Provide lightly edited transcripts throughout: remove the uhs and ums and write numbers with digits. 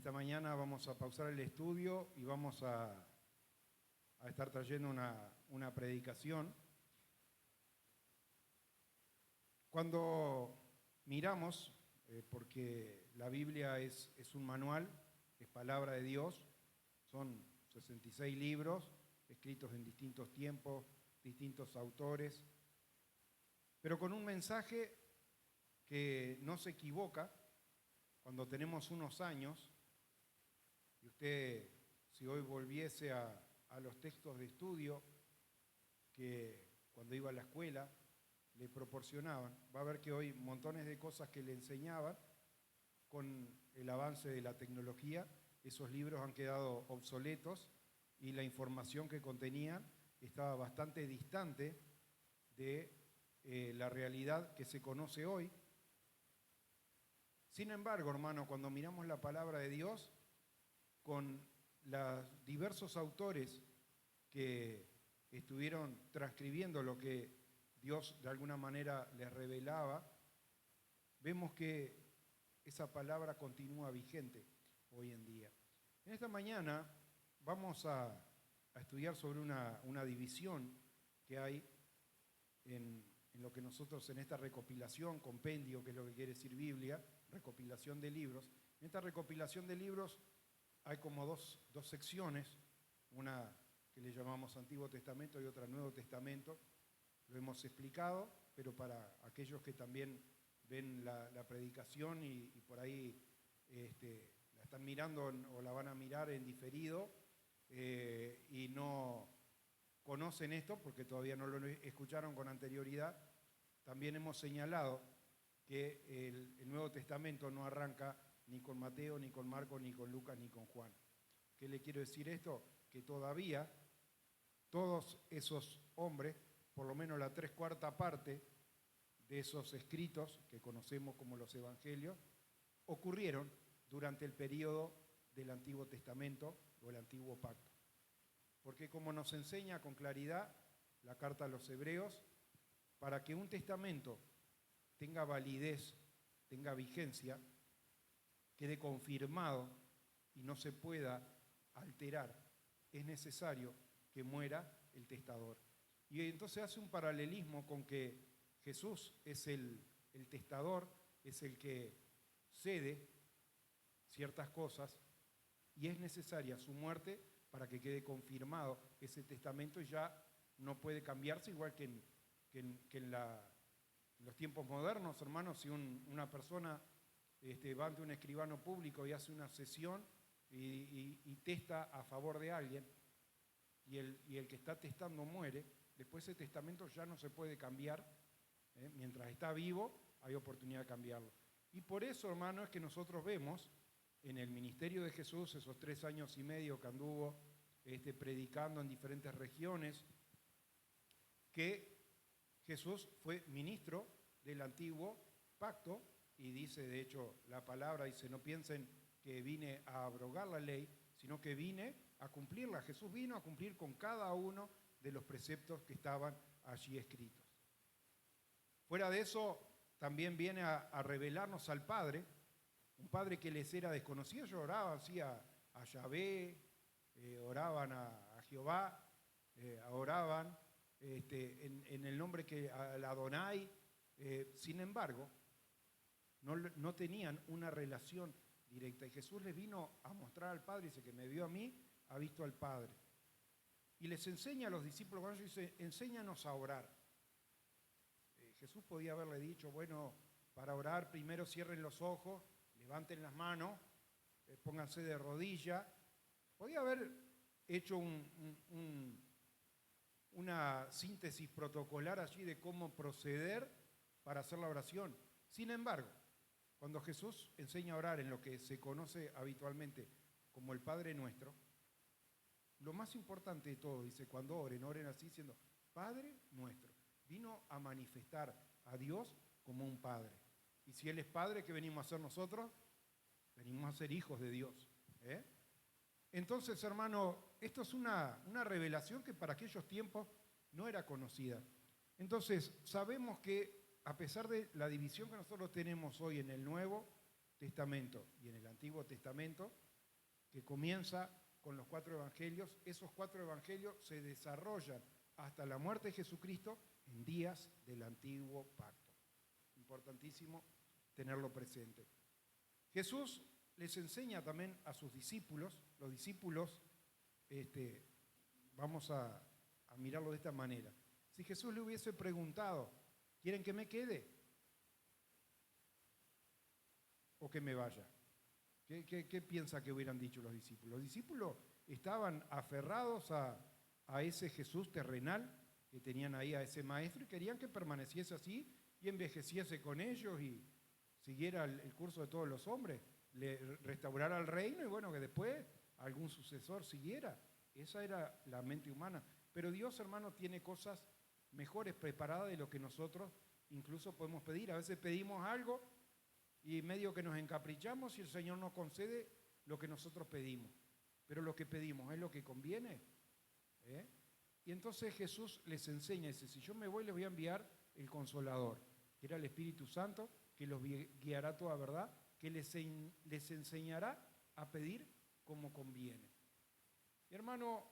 esta mañana vamos a pausar el estudio y vamos a estar trayendo una predicación. Cuando miramos, porque la Biblia es un manual, es palabra de Dios, son 66 libros escritos en distintos tiempos, distintos autores, pero con un mensaje que no se equivoca. Cuando tenemos unos años, y usted, si hoy volviese a los textos de estudio que cuando iba a la escuela le proporcionaban, va a ver que hoy montones de cosas que le enseñaban, con el avance de la tecnología, esos libros han quedado obsoletos y la información que contenían estaba bastante distante de la realidad que se conoce hoy. Sin embargo, hermano, cuando miramos la palabra de Dios, con los diversos autores que estuvieron transcribiendo lo que Dios de alguna manera les revelaba, vemos que esa palabra continúa vigente hoy en día. En esta mañana vamos a estudiar sobre una división que hay en lo que nosotros en esta recopilación, compendio, que es lo que quiere decir Biblia, recopilación de libros. En esta recopilación de libros hay como dos secciones, una que le llamamos Antiguo Testamento y otra Nuevo Testamento. Lo hemos explicado, pero para aquellos que también ven la predicación y por ahí la están mirando o la van a mirar en diferido y no conocen esto porque todavía no lo escucharon con anterioridad, también hemos señalado que el Nuevo Testamento no arranca ni con Mateo, ni con Marcos, ni con Lucas, ni con Juan. ¿Qué le quiero decir esto? Que todavía todos esos hombres, por lo menos la 3/4 parte de esos escritos que conocemos como los Evangelios, ocurrieron durante el periodo del Antiguo Testamento o el Antiguo Pacto. Porque como nos enseña con claridad la carta a los Hebreos, para que un testamento tenga validez, tenga vigencia, quede confirmado y no se pueda alterar, es necesario que muera el testador. Y entonces hace un paralelismo con que Jesús es el testador, es el que cede ciertas cosas y es necesaria su muerte para que quede confirmado ese testamento y ya no puede cambiarse, igual que en los tiempos modernos, hermanos. Si una persona va ante un escribano público y hace una sesión y testa a favor de alguien y el que está testando muere, después ese testamento ya no se puede cambiar. Mientras está vivo hay oportunidad de cambiarlo. Y por eso, hermano, es que nosotros vemos en el ministerio de Jesús, esos 3 años y medio que anduvo predicando en diferentes regiones, que Jesús fue ministro del Antiguo Pacto, y dice, de hecho, la palabra dice, no piensen que vine a abrogar la ley, sino que vine a cumplirla. Jesús vino a cumplir con cada uno de los preceptos que estaban allí escritos. Fuera de eso, también viene a revelarnos al Padre, un Padre que les era desconocido. Ellos oraban así a Yahvé, oraban a Jehová, oraban en el nombre que al Adonai, sin embargo, no tenían una relación directa. Y Jesús les vino a mostrar al Padre, dice que me vio a mí, ha visto al Padre. Y les enseña a los discípulos, cuando dice, enséñanos a orar. Jesús podía haberle dicho, bueno, para orar primero cierren los ojos, levanten las manos, pónganse de rodilla. Podía haber hecho una síntesis protocolar allí de cómo proceder para hacer la oración. Sin embargo, cuando Jesús enseña a orar en lo que se conoce habitualmente como el Padre Nuestro, lo más importante de todo, dice, cuando oren así diciendo, Padre Nuestro. Vino a manifestar a Dios como un Padre. Y si Él es Padre, ¿qué venimos a hacer nosotros? Venimos a ser hijos de Dios. Entonces, hermano, esto es una revelación que para aquellos tiempos no era conocida. Entonces, sabemos que a pesar de la división que nosotros tenemos hoy en el Nuevo Testamento y en el Antiguo Testamento, que comienza con los 4 evangelios. Esos 4 evangelios se desarrollan hasta la muerte de Jesucristo en días del antiguo pacto. Importantísimo tenerlo presente. Jesús les enseña también a sus discípulos, los discípulos, vamos a mirarlo de esta manera. Si Jesús le hubiese preguntado, ¿quieren que me quede o que me vaya? ¿Qué piensa que hubieran dicho los discípulos? Los discípulos estaban aferrados a ese Jesús terrenal que tenían ahí, a ese maestro, y querían que permaneciese así y envejeciese con ellos y siguiera el curso de todos los hombres, le restaurara el reino y bueno, que después algún sucesor siguiera. Esa era la mente humana. Pero Dios, hermano, tiene cosas mejores preparadas de lo que nosotros incluso podemos pedir. A veces pedimos algo y medio que nos encaprichamos y el Señor nos concede lo que nosotros pedimos. Pero lo que pedimos, ¿es lo que conviene? Y entonces Jesús les enseña, dice, si yo me voy les voy a enviar el Consolador, que era el Espíritu Santo, que los guiará a toda verdad, que les enseñará a pedir como conviene. Y hermano,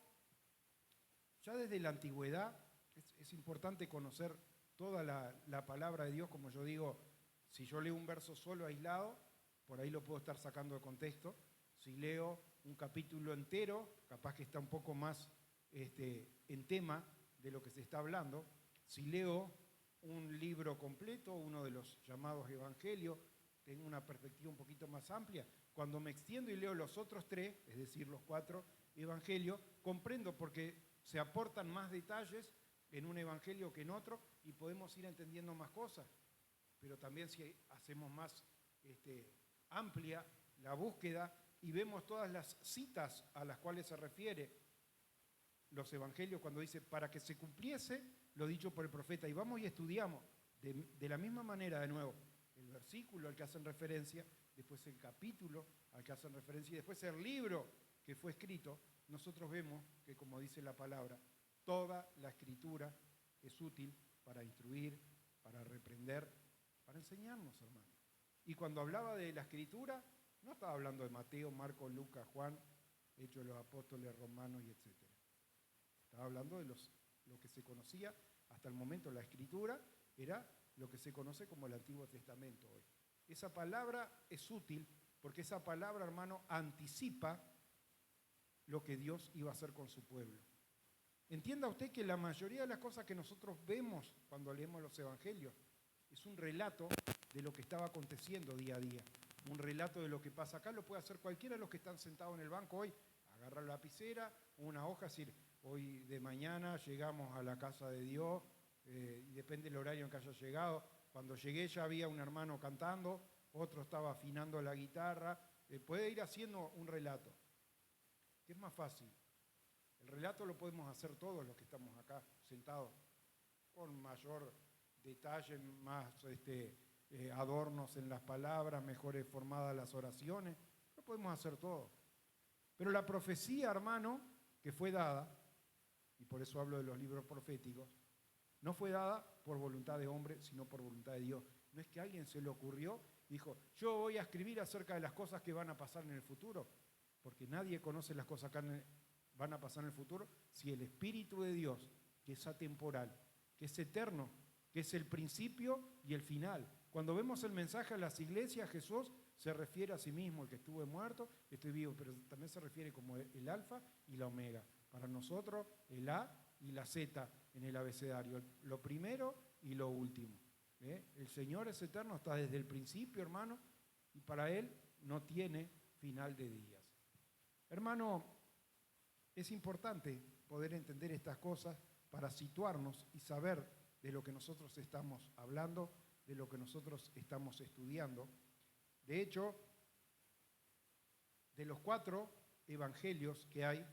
ya desde la antigüedad es importante conocer toda la palabra de Dios. Como yo digo, si yo leo un verso solo aislado, por ahí lo puedo estar sacando de contexto. Si leo un capítulo entero, capaz que está un poco más en tema de lo que se está hablando. Si leo un libro completo, uno de los llamados evangelios, tengo una perspectiva un poquito más amplia. Cuando me extiendo y leo los otros 3, es decir, los 4 evangelios, comprendo porque se aportan más detalles en un evangelio que en otro y podemos ir entendiendo más cosas. Pero también si hacemos más amplia la búsqueda y vemos todas las citas a las cuales se refiere los evangelios cuando dice para que se cumpliese lo dicho por el profeta, y vamos y estudiamos de la misma manera de nuevo el versículo al que hacen referencia, después el capítulo al que hacen referencia y después el libro que fue escrito, nosotros vemos que, como dice la palabra, toda la escritura es útil para instruir, para reprender, para enseñarnos, hermano. Y cuando hablaba de la escritura, no estaba hablando de Mateo, Marcos, Lucas, Juan, Hechos de los Apóstoles, Romanos y etc. Estaba hablando de lo que se conocía hasta el momento. La escritura era lo que se conoce como el Antiguo Testamento hoy. Esa palabra es útil porque esa palabra, hermano, anticipa lo que Dios iba a hacer con su pueblo. Entienda usted que la mayoría de las cosas que nosotros vemos cuando leemos los evangelios es un relato de lo que estaba aconteciendo día a día. Un relato de lo que pasa acá lo puede hacer cualquiera de los que están sentados en el banco hoy. Agarra la lapicera, una hoja, decir, hoy de mañana llegamos a la casa de Dios, y depende del horario en que haya llegado. Cuando llegué ya había un hermano cantando, otro estaba afinando la guitarra. Puede ir haciendo un relato. ¿Qué es más fácil? El relato lo podemos hacer todos los que estamos acá sentados, con mayor detalle, más adornos en las palabras, mejores formadas las oraciones. Lo podemos hacer todo. Pero la profecía, hermano, que fue dada, y por eso hablo de los libros proféticos, no fue dada por voluntad de hombre, sino por voluntad de Dios. No es que a alguien se le ocurrió y dijo, yo voy a escribir acerca de las cosas que van a pasar en el futuro, porque nadie conoce las cosas que van a pasar en el futuro si el Espíritu de Dios, que es atemporal, que es eterno, que es el principio y el final. Cuando vemos el mensaje a las iglesias, Jesús se refiere a sí mismo, el que estuve muerto, estoy vivo, pero también se refiere como el alfa y la omega. Para nosotros, el A y la Z en el abecedario, lo primero y lo último. El Señor es eterno, está desde el principio, hermano, y para Él no tiene final de días. Hermano, es importante poder entender estas cosas para situarnos y saber de lo que nosotros estamos hablando, de lo que nosotros estamos estudiando. De hecho, de los 4 evangelios que hay,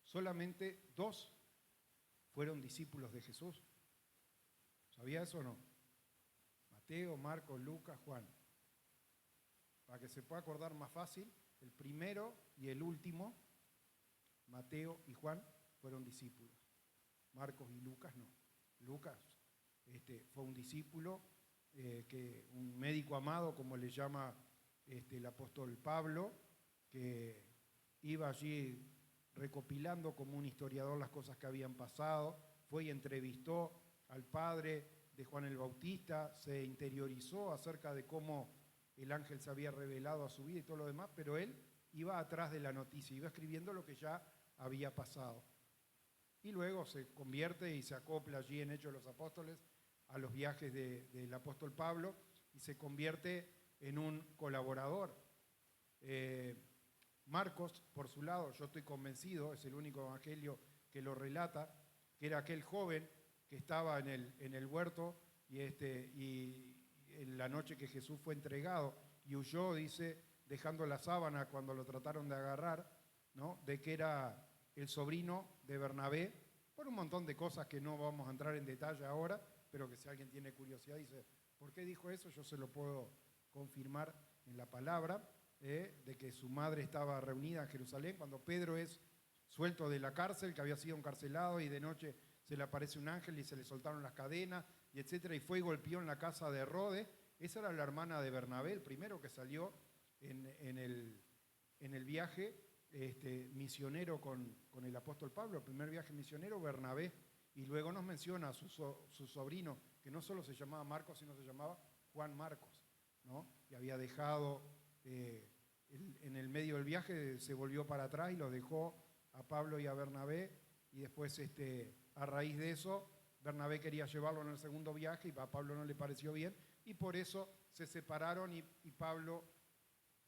solamente 2 fueron discípulos de Jesús. ¿Sabía eso o no? Mateo, Marcos, Lucas, Juan. Para que se pueda acordar más fácil, el primero y el último, Mateo y Juan, fueron discípulos. Marcos y Lucas no. Lucas fue un discípulo, un médico amado, como le llama el apóstol Pablo, que iba allí recopilando como un historiador las cosas que habían pasado, fue y entrevistó al padre de Juan el Bautista, se interiorizó acerca de cómo el ángel se había revelado a su vida y todo lo demás, pero él iba atrás de la noticia, iba escribiendo lo que ya había pasado. Y luego se convierte y se acopla allí en Hechos de los Apóstoles a los viajes del apóstol Pablo y se convierte en un colaborador. Marcos, por su lado, yo estoy convencido, es el único evangelio que lo relata, que era aquel joven que estaba en el huerto y en la noche que Jesús fue entregado y huyó, dice, dejando la sábana cuando lo trataron de agarrar, ¿no? De que era el sobrino de Bernabé, por un montón de cosas que no vamos a entrar en detalle ahora, pero que si alguien tiene curiosidad dice, ¿por qué dijo eso? Yo se lo puedo confirmar en la palabra, de que su madre estaba reunida en Jerusalén cuando Pedro es suelto de la cárcel, que había sido encarcelado y de noche se le aparece un ángel y se le soltaron las cadenas, y etcétera, y fue y golpeó en la casa de Herodes. Esa era la hermana de Bernabé, el primero que salió en el viaje misionero con el apóstol Pablo, el primer viaje misionero, Bernabé. Y luego nos menciona a su sobrino, que no solo se llamaba Marcos, sino se llamaba Juan Marcos, ¿no? Y había dejado, en el medio del viaje, se volvió para atrás y los dejó a Pablo y a Bernabé, y después a raíz de eso, Bernabé quería llevarlo en el segundo viaje y a Pablo no le pareció bien, y por eso se separaron y Pablo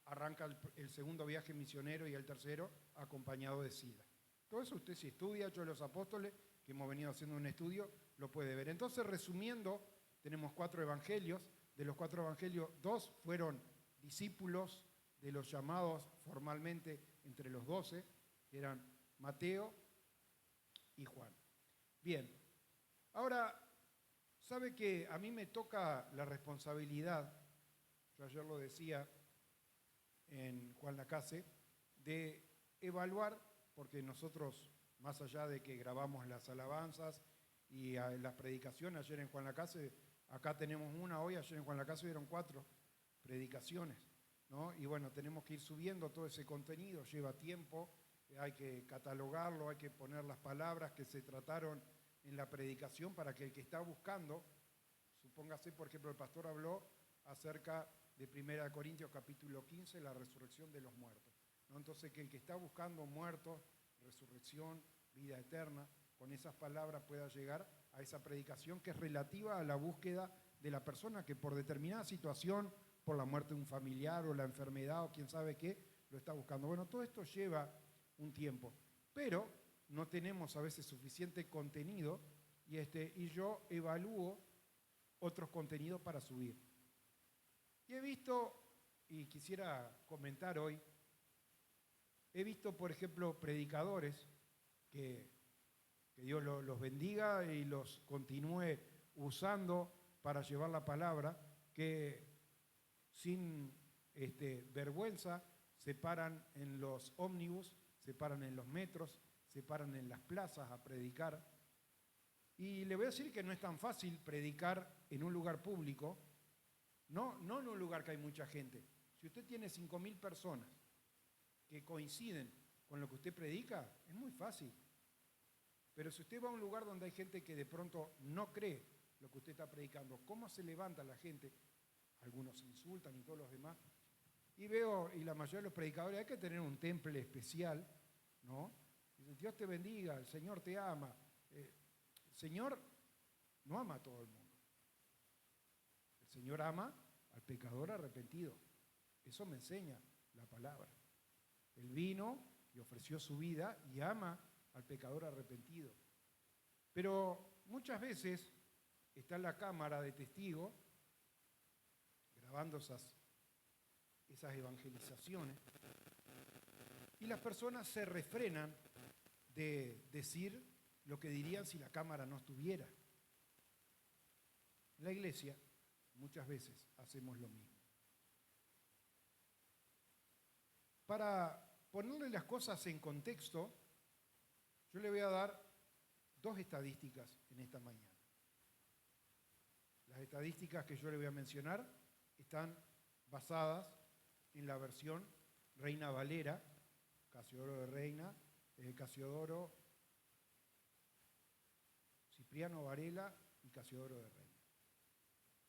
arranca el segundo viaje misionero y el tercero acompañado de Silas. Todo eso usted si estudia Hechos de los Apóstoles, que hemos venido haciendo un estudio, lo puede ver. Entonces, resumiendo, tenemos 4 evangelios. De los 4 evangelios, 2 fueron discípulos de los llamados formalmente entre los 12, que eran Mateo y Juan. Bien, ahora, ¿sabe que a mí me toca la responsabilidad, yo ayer lo decía en Juan Lacase, de evaluar, porque nosotros, más allá de que grabamos las alabanzas y las predicaciones, ayer en Juan Lacase, acá tenemos una hoy, ayer en Juan Lacase hubieron 4 predicaciones, ¿no? Y bueno, tenemos que ir subiendo todo ese contenido, lleva tiempo, hay que catalogarlo, hay que poner las palabras que se trataron en la predicación para que el que está buscando, supóngase, por ejemplo, el pastor habló acerca de 1 Corintios capítulo 15, la resurrección de los muertos, ¿no? Entonces, que el que está buscando muertos, resurrección, vida eterna, con esas palabras pueda llegar a esa predicación que es relativa a la búsqueda de la persona que por determinada situación, por la muerte de un familiar o la enfermedad o quién sabe qué, lo está buscando. Bueno, todo esto lleva un tiempo, pero no tenemos a veces suficiente contenido y yo evalúo otros contenidos para subir. Y he visto, y quisiera comentar hoy, he visto, por ejemplo, predicadores que Dios los bendiga y los continúe usando para llevar la palabra, que sin vergüenza se paran en los ómnibus, se paran en los metros, se paran en las plazas a predicar. Y le voy a decir que no es tan fácil predicar en un lugar público, no en un lugar que hay mucha gente. Si usted tiene 5.000 personas que coinciden con lo que usted predica, es muy fácil. Pero si usted va a un lugar donde hay gente que de pronto no cree lo que usted está predicando, ¿cómo se levanta la gente? Algunos se insultan y todos los demás. Y la mayoría de los predicadores, hay que tener un temple especial, ¿no? Dios te bendiga, el Señor te ama. El Señor no ama a todo el mundo. El Señor ama al pecador arrepentido. Eso me enseña la palabra. Él vino y ofreció su vida y ama al pecador arrepentido. Pero muchas veces está en la cámara de testigo grabando esas evangelizaciones y las personas se refrenan de decir lo que dirían si la cámara no estuviera. En la iglesia muchas veces hacemos lo mismo. Para ponerle las cosas en contexto, yo le voy a dar 2 estadísticas en esta mañana. Las estadísticas que yo le voy a mencionar están basadas en la versión Reina Valera, Casiodoro de Reina, Casiodoro, Cipriano Varela y Casiodoro de Reina.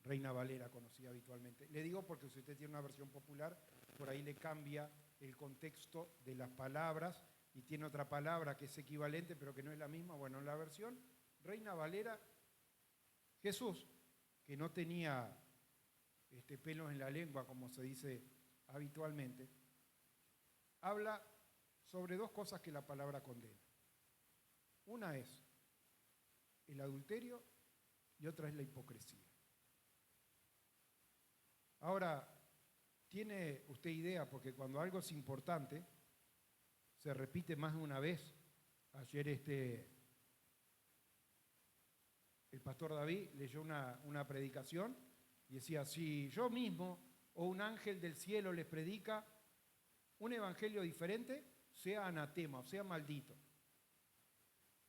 Reina Valera conocida habitualmente. Le digo porque si usted tiene una versión popular, por ahí le cambia el contexto de las palabras y tiene otra palabra que es equivalente pero que no es la misma. Bueno, en la versión Reina Valera, Jesús, que no tenía pelos en la lengua, como se dice habitualmente, habla sobre dos cosas que la palabra condena. Una es el adulterio y otra es la hipocresía. Ahora, ¿tiene usted idea? Porque cuando algo es importante, se repite más de una vez. Ayer el pastor David leyó una predicación y decía, si yo mismo o un ángel del cielo les predica un evangelio diferente, sea anatema, o sea maldito.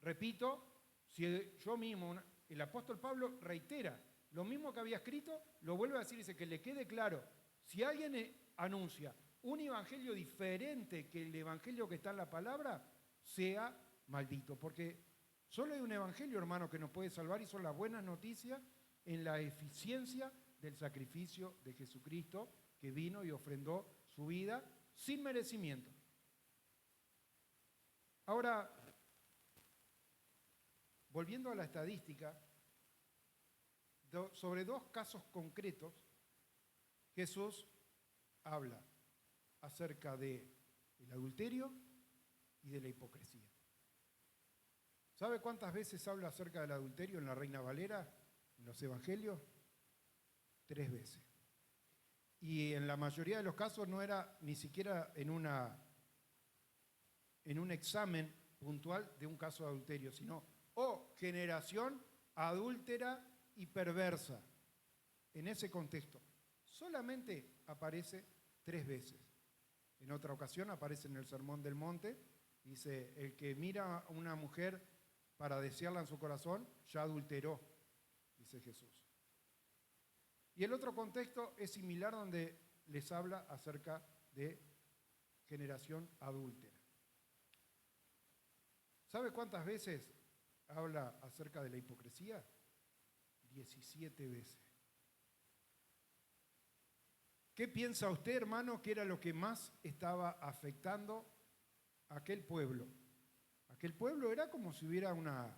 Repito, si yo mismo, el apóstol Pablo reitera lo mismo que había escrito, lo vuelve a decir, dice que le quede claro, si alguien anuncia un evangelio diferente que el evangelio que está en la palabra, sea maldito, porque solo hay un evangelio, hermano, que nos puede salvar y son las buenas noticias en la eficiencia del sacrificio de Jesucristo que vino y ofrendó su vida sin merecimiento. Ahora, volviendo a la estadística, sobre dos casos concretos, Jesús habla acerca del adulterio y de la hipocresía. ¿Sabe cuántas veces habla acerca del adulterio en la Reina Valera, en los evangelios? 3 veces. Y en la mayoría de los casos no era ni siquiera en un examen puntual de un caso de adulterio, sino, generación adúltera y perversa. En ese contexto, solamente aparece 3 veces. En otra ocasión aparece en el Sermón del Monte, dice, el que mira a una mujer para desearla en su corazón, ya adulteró, dice Jesús. Y el otro contexto es similar donde les habla acerca de generación adúltera. ¿Sabe cuántas veces habla acerca de la hipocresía? 17 veces. ¿Qué piensa usted, hermano, que era lo que más estaba afectando a aquel pueblo? Aquel pueblo era como si hubiera una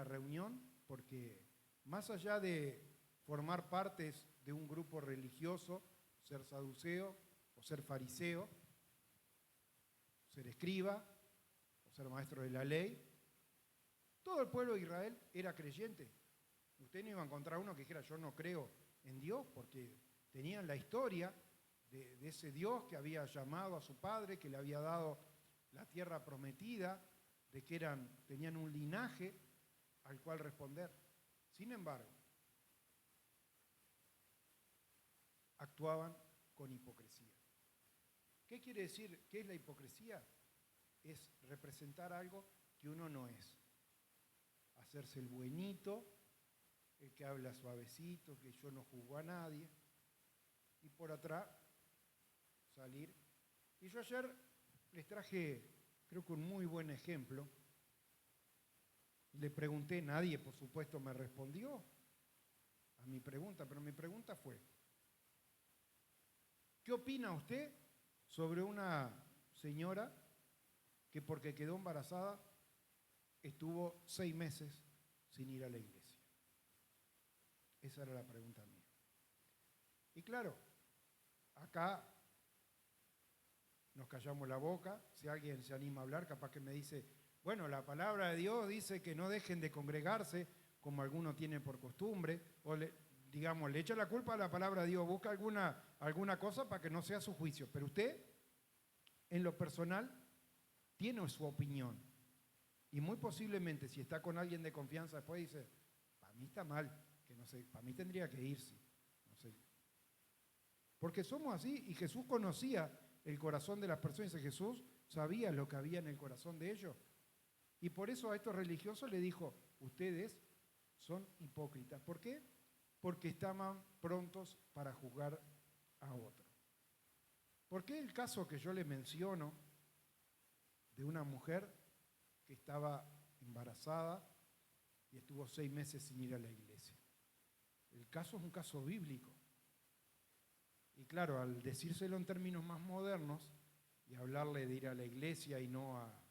reunión, porque más allá de formar partes de un grupo religioso, ser saduceo o ser fariseo, ser escriba o ser maestro de la ley, todo el pueblo de Israel era creyente. Usted no iba a encontrar uno que dijera yo no creo en Dios, porque tenían la historia de ese Dios que había llamado a su padre, que le había dado la tierra prometida, de que tenían un linaje al cual responder. Sin embargo, actuaban con hipocresía. ¿Qué quiere decir? ¿Qué es la hipocresía? Es representar algo que uno no es. Hacerse el buenito, el que habla suavecito, que yo no juzgo a nadie, y por atrás salir. Y yo ayer les traje, creo que un muy buen ejemplo. Le pregunté, nadie por supuesto me respondió a mi pregunta, pero mi pregunta fue, ¿qué opina usted sobre una señora que porque quedó embarazada estuvo 6 meses sin ir a la iglesia? Esa era la pregunta mía. Y claro, acá nos callamos la boca. Si alguien se anima a hablar, capaz que me dice, bueno, la palabra de Dios dice que no dejen de congregarse, como algunos tienen por costumbre, o le echa la culpa a la palabra de Dios, busca alguna cosa para que no sea su juicio. Pero usted, en lo personal, tiene su opinión. Y muy posiblemente, si está con alguien de confianza, después dice, para mí está mal, que no sé, para mí tendría que irse. No sé. Porque somos así, y Jesús conocía el corazón de las personas, y Jesús sabía lo que había en el corazón de ellos. Y por eso a estos religiosos le dijo, ustedes son hipócritas. ¿Por qué? Porque estaban prontos para juzgar a otro. ¿Por qué el caso que yo le menciono de una mujer que estaba embarazada y estuvo 6 meses sin ir a la iglesia? El caso es un caso bíblico. Y claro, al decírselo en términos más modernos y hablarle de ir a la iglesia y no a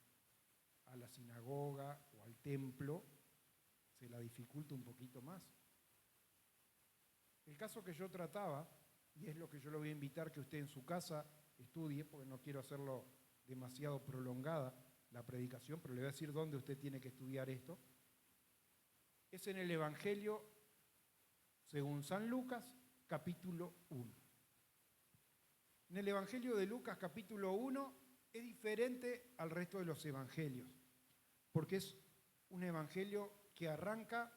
la sinagoga o al templo, se la dificulta un poquito más. El caso que yo trataba, y es lo que yo le voy a invitar que usted en su casa estudie, porque no quiero hacerlo demasiado prolongada la predicación, pero le voy a decir dónde usted tiene que estudiar esto, es en el Evangelio según San Lucas, capítulo 1. En el Evangelio de Lucas, capítulo 1, es diferente al resto de los evangelios, porque es un evangelio que arranca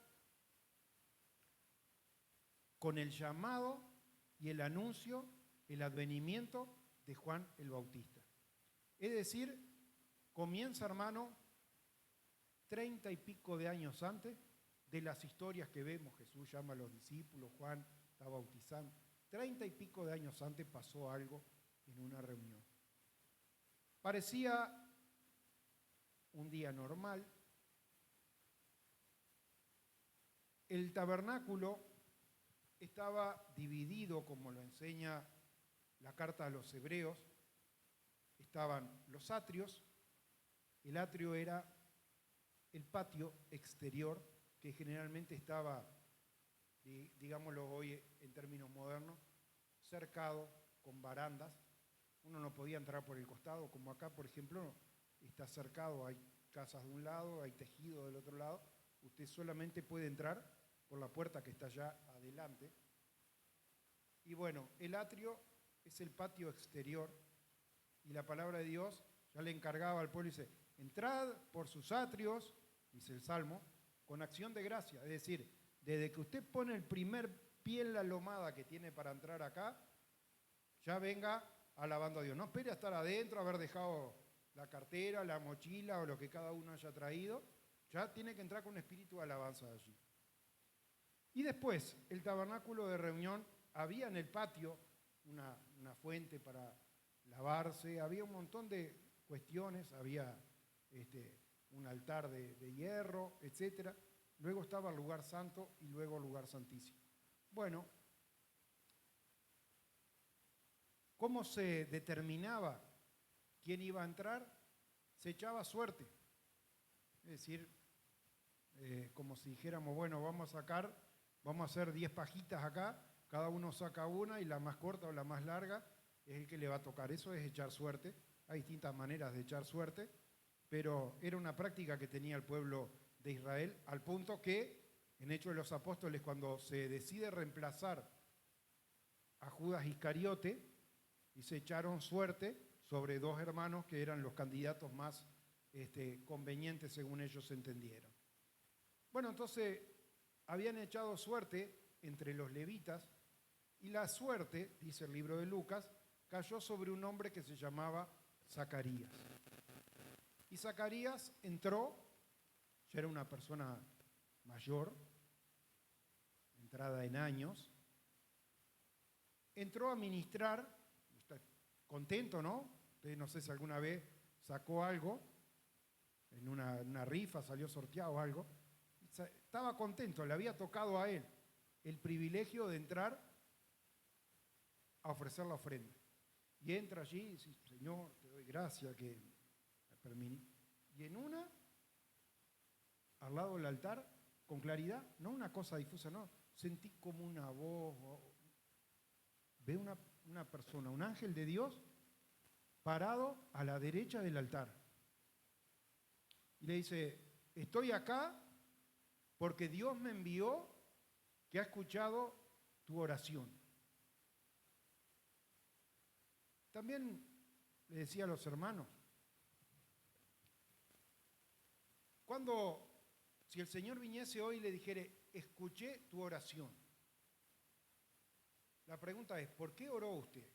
con el llamado y el anuncio, el advenimiento de Juan el Bautista. Es decir, comienza, hermano, 30 y pico de años antes de las historias que vemos. Jesús llama a los discípulos, Juan está bautizando. 30 y pico de años antes pasó algo en una reunión. Parecía un día normal. El tabernáculo estaba dividido, como lo enseña la carta a los hebreos. Estaban los atrios. El atrio era el patio exterior, que generalmente estaba, digámoslo hoy en términos modernos, cercado con barandas. Uno no podía entrar por el costado, como acá, por ejemplo, está cercado, hay casas de un lado, hay tejido del otro lado. Usted solamente puede entrar por la puerta que está allá adelante. Y bueno, el atrio es el patio exterior, y la palabra de Dios ya le encargaba al pueblo, dice, entrad por sus atrios, dice el Salmo, con acción de gracia. Es decir, desde que usted pone el primer pie en la lomada que tiene para entrar acá, ya venga alabando a Dios. No espere a estar adentro, haber dejado la cartera, la mochila o lo que cada uno haya traído. Ya tiene que entrar con un espíritu de alabanza allí. Y después, el tabernáculo de reunión, había en el patio una fuente para lavarse, había un montón de cuestiones, había un altar de hierro, etc. Luego estaba el lugar santo y luego el lugar santísimo. Bueno, ¿cómo se determinaba quién iba a entrar? Se echaba suerte. Es decir, como si dijéramos, bueno, vamos a hacer 10 pajitas acá, cada uno saca una y la más corta o la más larga es el que le va a tocar. Eso es echar suerte. Hay distintas maneras de echar suerte, pero era una práctica que tenía el pueblo de Israel, al punto que en Hechos de los Apóstoles, cuando se decide reemplazar a Judas Iscariote, y se echaron suerte sobre 2 hermanos que eran los candidatos más convenientes según ellos entendieron. Bueno, entonces habían echado suerte entre los levitas y la suerte, dice el libro de Lucas, cayó sobre un hombre que se llamaba Zacarías. Y Zacarías entró, ya era una persona mayor, entrada en años, entró a ministrar, contento, ¿no? Usted no sé si alguna vez sacó algo, en una rifa salió sorteado algo, estaba contento, le había tocado a él el privilegio de entrar a ofrecer la ofrenda. Y entra allí y dice, Señor, te doy gracias que me permití. Y en al lado del altar, con claridad, no una cosa difusa, no, sentí como una voz, ve una persona, un ángel de Dios, parado a la derecha del altar. Y le dice, estoy acá porque Dios me envió, que ha escuchado tu oración. También le decía a los hermanos, si el Señor viniese hoy y le dijere, escuché tu oración, la pregunta es, ¿por qué oró usted?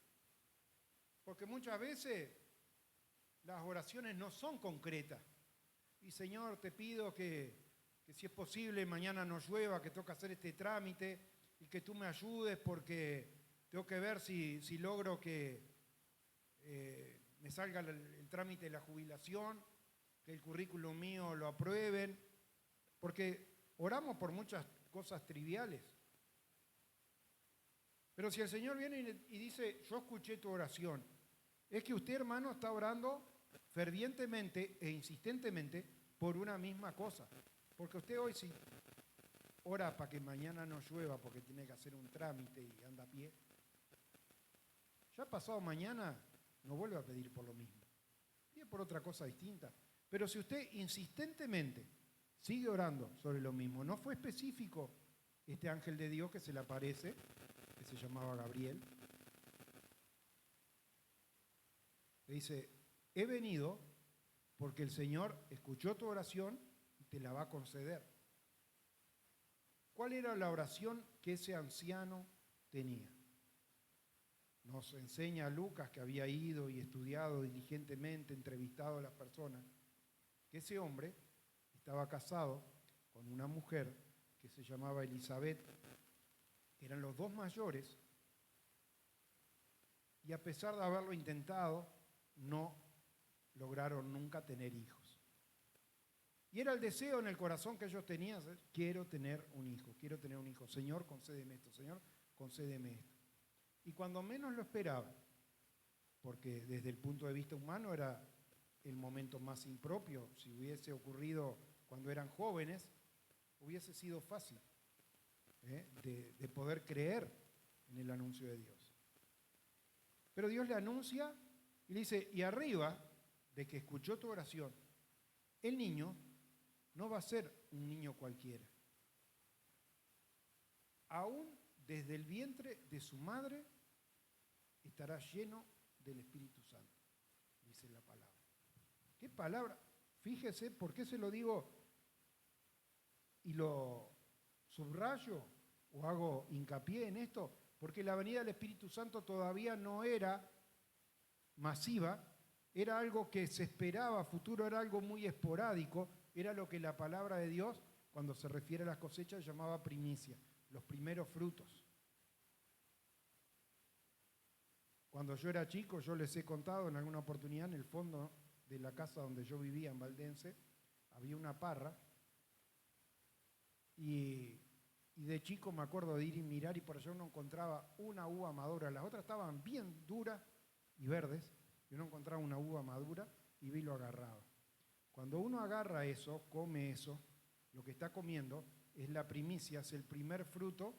Porque muchas veces las oraciones no son concretas. Y Señor, te pido que si es posible mañana no llueva, que toca hacer este trámite y que tú me ayudes porque tengo que ver si logro que me salga el trámite de la jubilación, que el currículum mío lo aprueben, porque oramos por muchas cosas triviales. Pero si el Señor viene y dice, yo escuché tu oración, es que usted, hermano, está orando fervientemente e insistentemente por una misma cosa. Porque usted hoy si ora para que mañana no llueva porque tiene que hacer un trámite y anda a pie, ya pasado mañana no vuelve a pedir por lo mismo. Pide por otra cosa distinta. Pero si usted insistentemente sigue orando sobre lo mismo, no fue específico este ángel de Dios que se le aparece, que se llamaba Gabriel, le dice, he venido porque el Señor escuchó tu oración y te la va a conceder. ¿Cuál era la oración que ese anciano tenía? Nos enseña Lucas, que había ido y estudiado diligentemente, entrevistado a las personas, que ese hombre estaba casado con una mujer que se llamaba Elizabeth. Eran los dos mayores y a pesar de haberlo intentado, no lograron nunca tener hijos. Y era el deseo en el corazón que ellos tenían, quiero tener un hijo, Señor, concédeme esto, Señor, concédeme esto. Y cuando menos lo esperaban, porque desde el punto de vista humano era el momento más impropio, si hubiese ocurrido cuando eran jóvenes, hubiese sido fácil de poder creer en el anuncio de Dios. Pero Dios le anuncia y le dice, y arriba de que escuchó tu oración, el niño no va a ser un niño cualquiera. Aún desde el vientre de su madre estará lleno del Espíritu Santo, dice la palabra. ¿Qué palabra? Fíjese, ¿por qué se lo digo y lo subrayo o hago hincapié en esto? Porque la venida del Espíritu Santo todavía no era masiva, era algo que se esperaba a futuro, era algo muy esporádico, era lo que la palabra de Dios, cuando se refiere a las cosechas, llamaba primicia, los primeros frutos. Cuando yo era chico, yo les he contado en alguna oportunidad, en el fondo de la casa donde yo vivía, en Valdense, había una parra, y de chico me acuerdo de ir y mirar, y por allá uno encontraba una uva madura, las otras estaban bien duras y verdes, y uno encontraba una uva madura y vi lo agarraba. Cuando uno agarra eso, come eso, lo que está comiendo es la primicia, es el primer fruto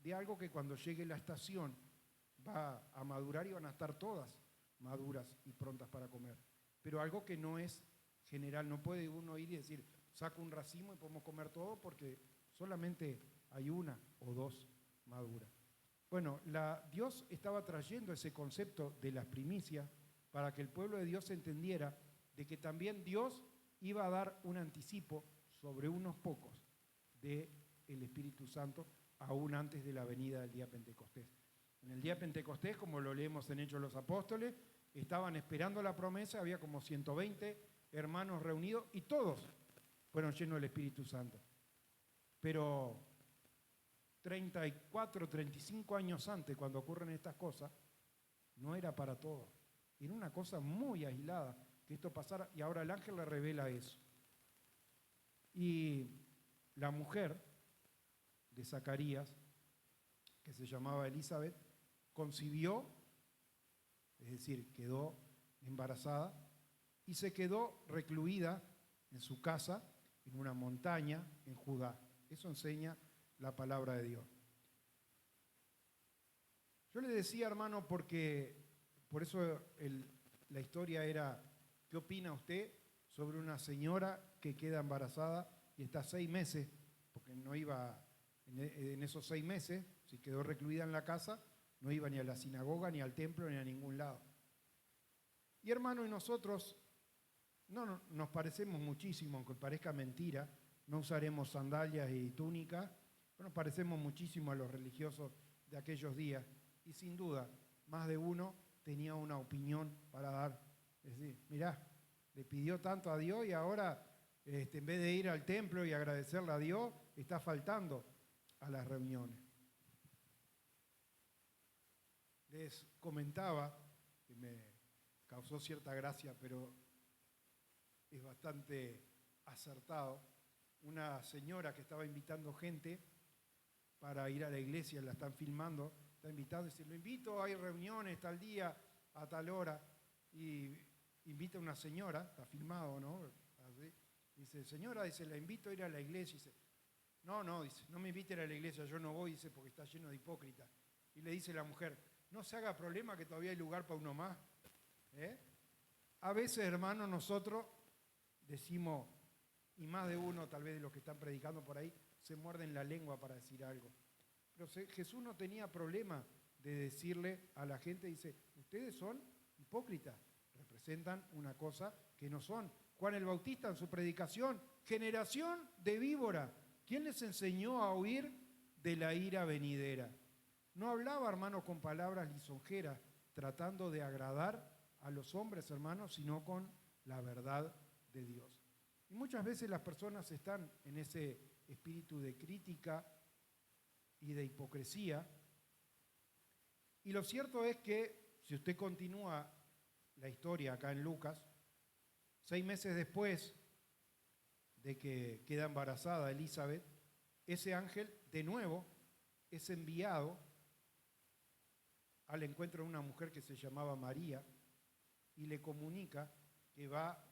de algo que cuando llegue la estación va a madurar y van a estar todas maduras y prontas para comer. Pero algo que no es general, no puede uno ir y decir, saco un racimo y podemos comer todo porque solamente hay una o dos maduras. Bueno, Dios estaba trayendo ese concepto de las primicias para que el pueblo de Dios entendiera de que también Dios iba a dar un anticipo sobre unos pocos del Espíritu Santo aún antes de la venida del día Pentecostés. En el día Pentecostés, como lo leemos en Hechos de los Apóstoles, estaban esperando la promesa, había como 120 hermanos reunidos y todos fueron llenos del Espíritu Santo. Pero 34, 35 años antes, cuando ocurren estas cosas, no era para todos. Era una cosa muy aislada que esto pasara y ahora el ángel le revela eso. Y la mujer de Zacarías, que se llamaba Elizabeth, concibió, es decir, quedó embarazada y se quedó recluida en su casa, en una montaña en Judá. Eso enseña la palabra de Dios. Yo le decía, hermano, porque por eso la historia era, ¿qué opina usted sobre una señora que queda embarazada y está 6 meses, porque no iba en esos 6 meses, si quedó recluida en la casa, no iba ni a la sinagoga, ni al templo, ni a ningún lado? Y hermano, y nosotros no nos parecemos muchísimo, aunque parezca mentira, no usaremos sandalias y túnicas, pero nos parecemos muchísimo a los religiosos de aquellos días. Y sin duda, más de uno tenía una opinión para dar. Es decir, mirá, le pidió tanto a Dios y ahora, en vez de ir al templo y agradecerle a Dios, está faltando a las reuniones. Les comentaba que causó cierta gracia, pero es bastante acertado. Una señora que estaba invitando gente para ir a la iglesia, la están filmando, está invitando, dice, lo invito, hay reuniones tal día, a tal hora, y invita a una señora, está filmado, ¿no? Así. Dice, señora, dice, la invito a ir a la iglesia, dice, no, dice, no me inviten a la iglesia, yo no voy, dice, porque está lleno de hipócritas. Y le dice la mujer, no se haga problema que todavía hay lugar para uno más. A veces, hermanos, nosotros decimos, y más de uno, tal vez de los que están predicando por ahí, se muerden la lengua para decir algo. Pero Jesús no tenía problema de decirle a la gente, dice, ustedes son hipócritas, representan una cosa que no son. Juan el Bautista en su predicación, generación de víbora, ¿quién les enseñó a huir de la ira venidera? No hablaba, hermano, con palabras lisonjeras, tratando de agradar a los hombres, hermanos, sino con la verdad de Dios. Y muchas veces las personas están en ese espíritu de crítica y de hipocresía. Y lo cierto es que, si usted continúa la historia acá en Lucas, 6 meses después de que queda embarazada Elizabeth, ese ángel de nuevo es enviado al encuentro de una mujer que se llamaba María y le comunica que era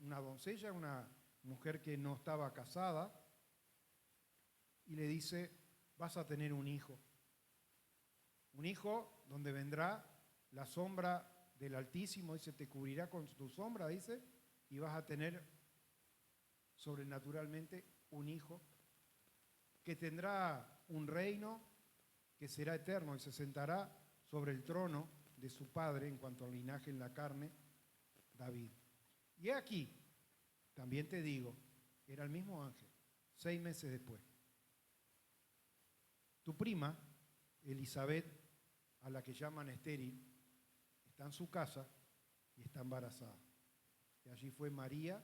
una doncella, una mujer que no estaba casada, y le dice, vas a tener un hijo donde vendrá la sombra del Altísimo, dice, te cubrirá con tu sombra, dice, y vas a tener sobrenaturalmente un hijo que tendrá un reino que será eterno y se sentará sobre el trono de su padre en cuanto al linaje en la carne, David. Y aquí, también te digo, era el mismo ángel, 6 meses después. Tu prima, Elizabeth, a la que llaman estéril, está en su casa y está embarazada. Y allí fue María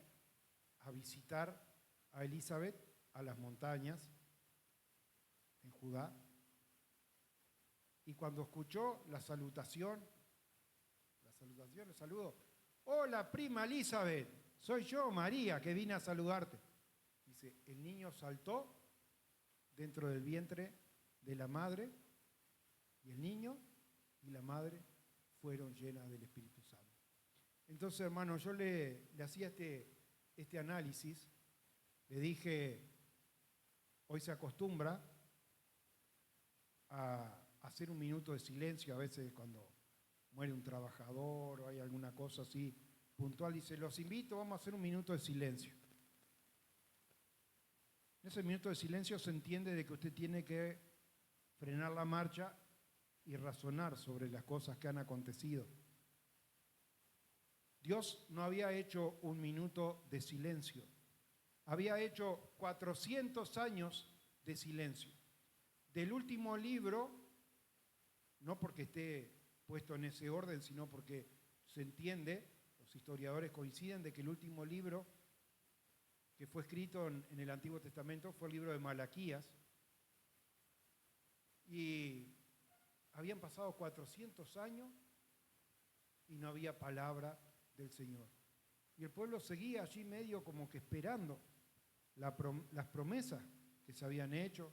a visitar a Elizabeth a las montañas en Judá. Y cuando escuchó la salutación, el saludo, hola prima Elizabeth, soy yo María que vine a saludarte. Dice, el niño saltó dentro del vientre de la madre y el niño y la madre fueron llenas del Espíritu Santo. Entonces, hermano, yo le hacía este análisis, le dije, hoy se acostumbra a hacer un minuto de silencio, a veces cuando muere un trabajador o hay alguna cosa así puntual, dice, los invito, vamos a hacer un minuto de silencio. En ese minuto de silencio se entiende de que usted tiene que frenar la marcha y razonar sobre las cosas que han acontecido. Dios no había hecho un minuto de silencio, había hecho 400 años de silencio. Del último libro, no porque esté puesto en ese orden, sino porque se entiende, los historiadores coinciden de que el último libro que fue escrito en el Antiguo Testamento fue el libro de Malaquías, y habían pasado 400 años y no había palabra del Señor. Y el pueblo seguía allí medio como que esperando las promesas que se habían hecho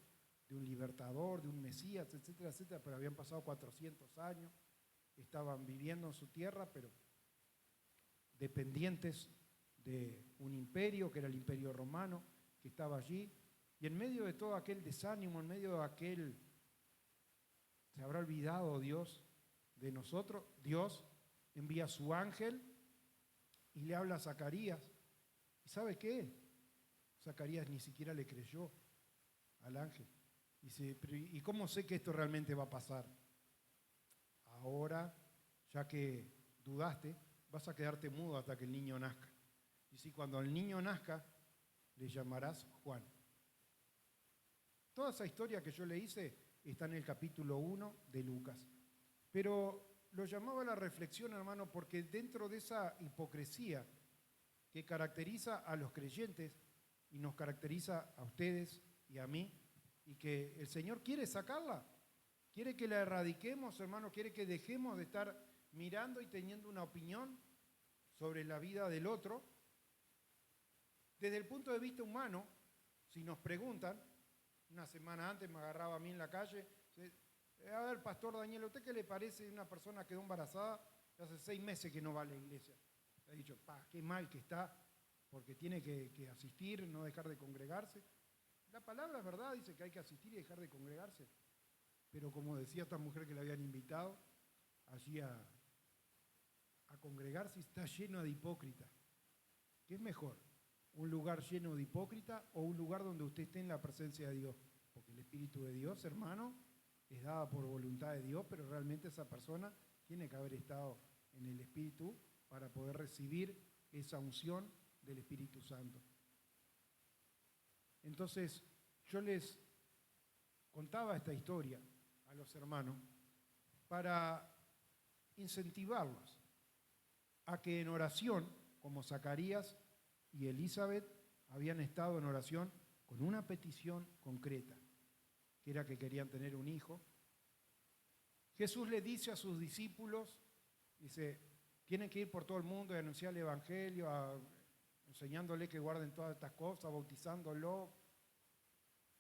de un libertador, de un Mesías, etcétera, etcétera, pero habían pasado 400 años, estaban viviendo en su tierra, pero dependientes de un imperio, que era el Imperio Romano, que estaba allí, y en medio de todo aquel desánimo, en medio de aquel, ¿se habrá olvidado Dios de nosotros? Dios envía a su ángel y le habla a Zacarías. ¿Y sabe qué? Zacarías ni siquiera le creyó al ángel. Dice, ¿y cómo sé que esto realmente va a pasar? Ahora, ya que dudaste, vas a quedarte mudo hasta que el niño nazca. Y si cuando el niño nazca, le llamarás Juan. Toda esa historia que yo le hice está en el capítulo 1 de Lucas. Pero lo llamaba a la reflexión, hermano, porque dentro de esa hipocresía que caracteriza a los creyentes y nos caracteriza a ustedes y a mí, y que el Señor quiere sacarla, quiere que la erradiquemos, hermano, quiere que dejemos de estar mirando y teniendo una opinión sobre la vida del otro. Desde el punto de vista humano, si nos preguntan, una semana antes me agarraba a mí en la calle, a ver, Pastor Daniel, ¿a usted qué le parece de una persona que quedó embarazada y hace 6 meses que no va a la iglesia? Le he dicho, qué mal que está, porque tiene que asistir, no dejar de congregarse. La palabra es verdad, dice que hay que asistir y dejar de congregarse. Pero como decía esta mujer que la habían invitado allí a congregarse, está lleno de hipócritas. ¿Qué es mejor? ¿Un lugar lleno de hipócritas o un lugar donde usted esté en la presencia de Dios? Porque el Espíritu de Dios, hermano, es dada por voluntad de Dios, pero realmente esa persona tiene que haber estado en el Espíritu para poder recibir esa unción del Espíritu Santo. Entonces, yo les contaba esta historia a los hermanos para incentivarlos a que en oración, como Zacarías y Elizabeth habían estado en oración con una petición concreta, que era que querían tener un hijo. Jesús le dice a sus discípulos, dice, tienen que ir por todo el mundo y anunciar el Evangelio, enseñándole que guarden todas estas cosas, bautizándolo,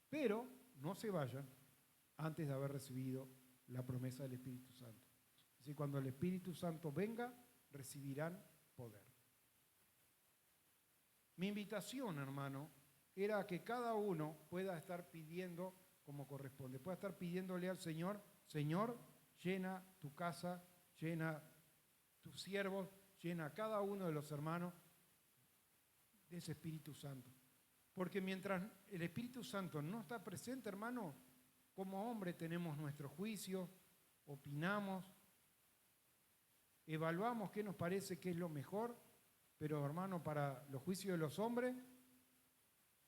pero no se vayan antes de haber recibido la promesa del Espíritu Santo. Así cuando el Espíritu Santo venga, recibirán poder. Mi invitación, hermano, era que cada uno pueda estar pidiendo como corresponde, pueda estar pidiéndole al Señor, Señor, llena tu casa, llena tus siervos, llena a cada uno de los hermanos de ese Espíritu Santo. Porque mientras el Espíritu Santo no está presente, hermano, como hombre tenemos nuestro juicio, opinamos, evaluamos qué nos parece que es lo mejor, pero hermano, para los juicios de los hombres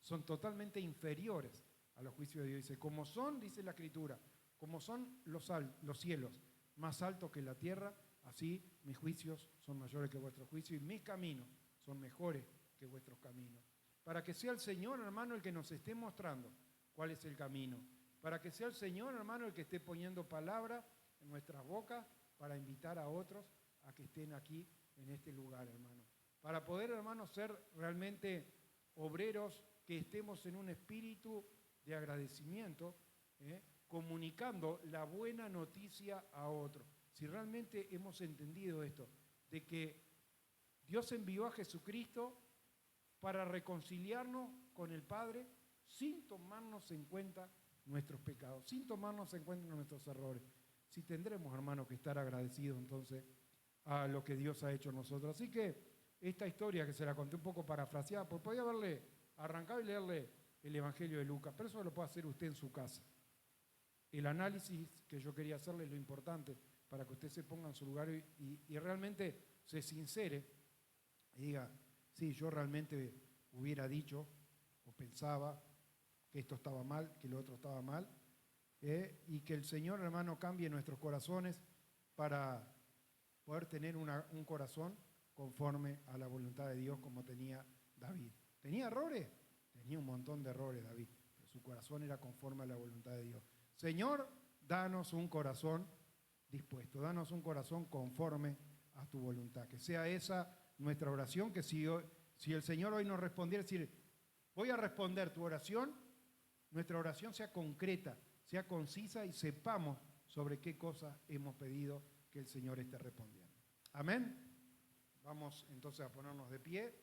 son totalmente inferiores a los juicios de Dios. Dice, como son, dice la Escritura, como son los cielos más altos que la tierra, así mis juicios son mayores que vuestros juicios y mis caminos son mejores que vuestros caminos. Para que sea el Señor, hermano, el que nos esté mostrando cuál es el camino. Para que sea el Señor, hermano, el que esté poniendo palabras en nuestras bocas para invitar a otros a que estén aquí en este lugar, hermano. Para poder, hermano, ser realmente obreros que estemos en un espíritu de agradecimiento, comunicando la buena noticia a otros. Si realmente hemos entendido esto, de que Dios envió a Jesucristo para reconciliarnos con el Padre sin tomarnos en cuenta nuestros pecados, sin tomarnos en cuenta nuestros errores. Si tendremos, hermano, que estar agradecidos entonces a lo que Dios ha hecho en nosotros. Así que esta historia que se la conté un poco parafraseada, pues podía haberle arrancado y leerle el Evangelio de Lucas, pero eso lo puede hacer usted en su casa. El análisis que yo quería hacerle es lo importante para que usted se ponga en su lugar y realmente se sincere y diga, sí, yo realmente hubiera dicho o pensaba que esto estaba mal, que lo otro estaba mal, y que el Señor, hermano, cambie nuestros corazones para poder tener un corazón conforme a la voluntad de Dios como tenía David. ¿Tenía errores? Tenía un montón de errores David, pero su corazón era conforme a la voluntad de Dios. Señor, danos un corazón dispuesto, danos un corazón conforme a tu voluntad. Que sea esa nuestra oración, que si el Señor hoy nos respondiera, decir, voy a responder tu oración, nuestra oración sea concreta, sea concisa y sepamos sobre qué cosas hemos pedido que el Señor esté respondiendo. Amén. Vamos entonces a ponernos de pie.